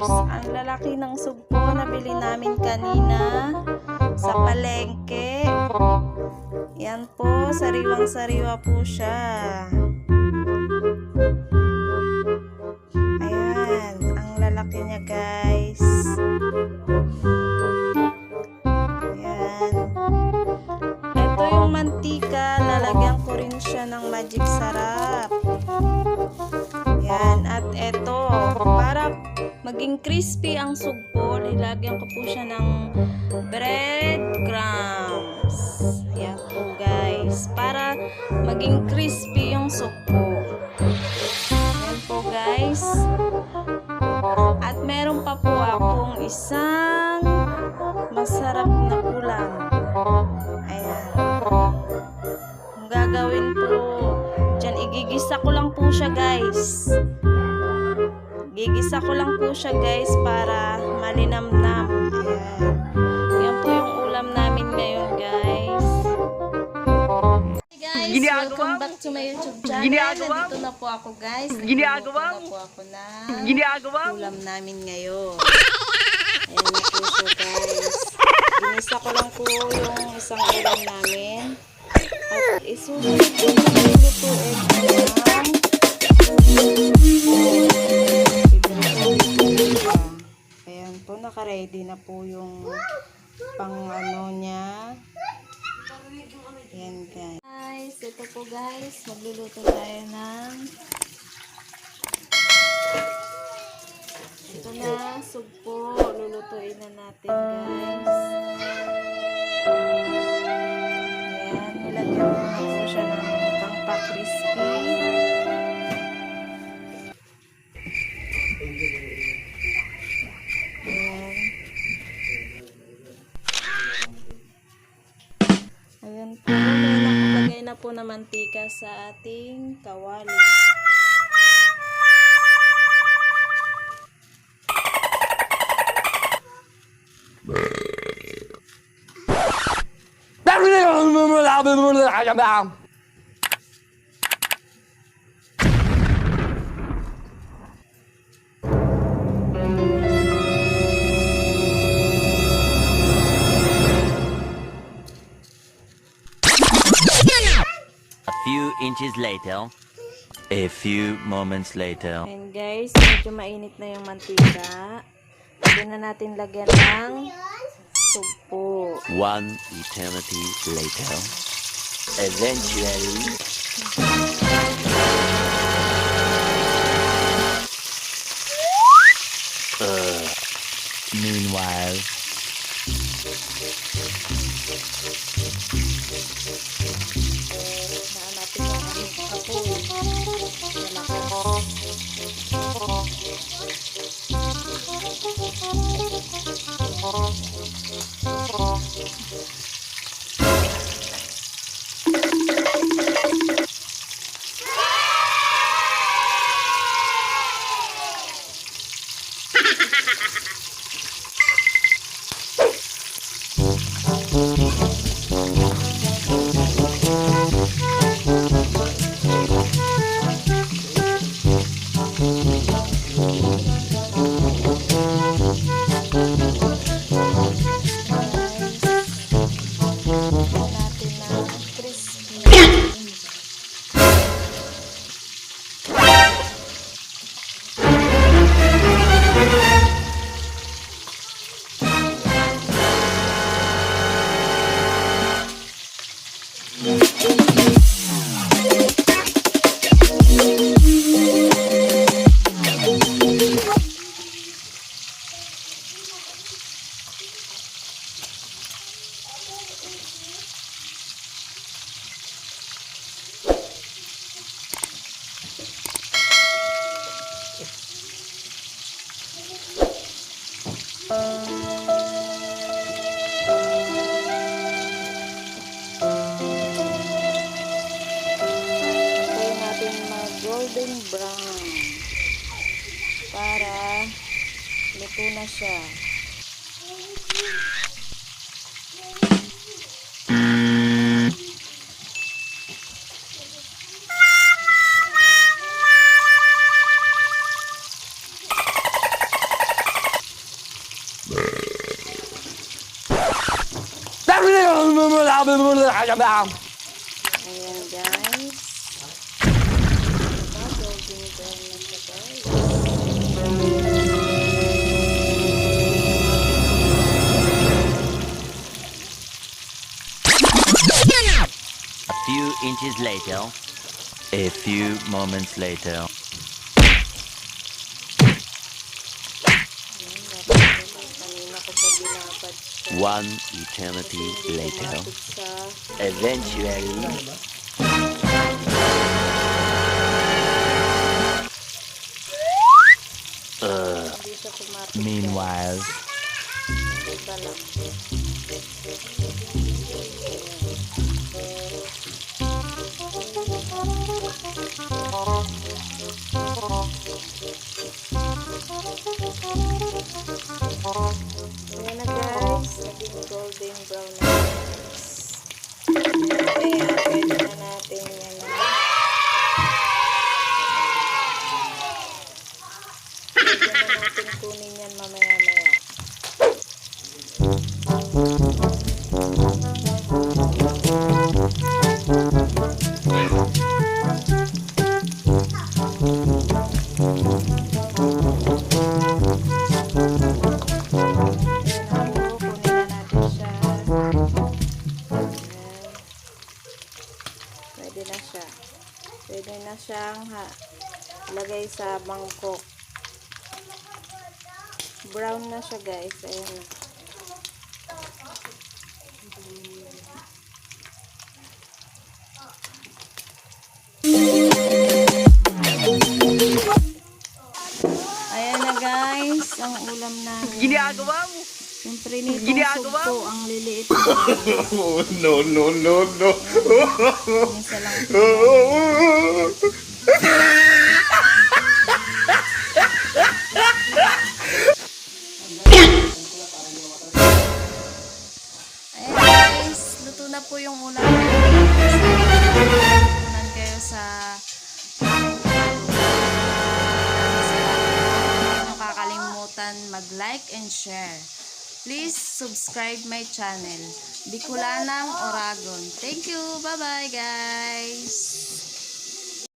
guys, ang lalaki ng sugpo na bili namin kanina sa palengke. Yan po, sariwang-sariwa po siya. Ayan, ang lalaki niya guys. Ayan. Ito yung mantika, lalagyan ko rin siya ng magic sarap. Ayan, at ito, para maging crispy ang sugpo, nilagyan ko po siya ng bread crumbs. Ayan po guys, para maging crispy yung sugpo. Ayan po guys. At meron pa po akong isang masarap na ulam. Ayan. Ang gagawin po dyan, igigisa ko lang po siya guys. Gigisa ko lang po siya guys para malinamnam. Ayan. Yan po yung ulam namin ngayon guys. Hey guys, welcome back to my YouTube channel. Nandito na po ako guys. Nandito na po ako na ulam namin ngayon. Ayan na po siya guys. Ginisa ko lang po yung isang ulam namin. At isusunod ko na lulutuin ayan po, naka-ready na po yung pang ano niya. Ayan guys, ito po guys, magluluto tayo ng ito na, sugpo. Lulutuin na natin guys. Ayan, nilagyan ko na po siya ng pangpa-crispy. Ayan. Ayan po, nakalagay na po na mantika sa ating kawali. A few inches later, a few moments later. And guys, medyo mainit na yung mantika. Pwede na natin lagyan ng sugpo. One eternity later. Eventually. Meanwhile. Naanapin na ang apoy. Golden brown para luto na siya. Ayan guys. Golden brown na siya guys. A few inches later. A few moments later. Kanina ko pa binabad siya. One eternity later. Lumapit siya. Eventually. Hindi siya kumapit. Meanwhile. Hindi ba lang? Ayan na guys, naging golden brown na guys. Kaya pwede na natin yan na. Pwede na natin kunin yan mamaya-maya. Pwede na siya. Pwede na siyang lagay sa mangkok. Brown na siya guys. Ayan. Ayan na guys. Ang ulam na. Ginagawa mo. Siyempre nitong sugpo. Ang liliit na. No. Isa lang. Ayan guys, luto na po yung ulam. Tunan kayo sa huwag kakalimutan mag-like and share. Please subscribe my channel, Bicolanang Uragon. Thank you. Bye-bye guys.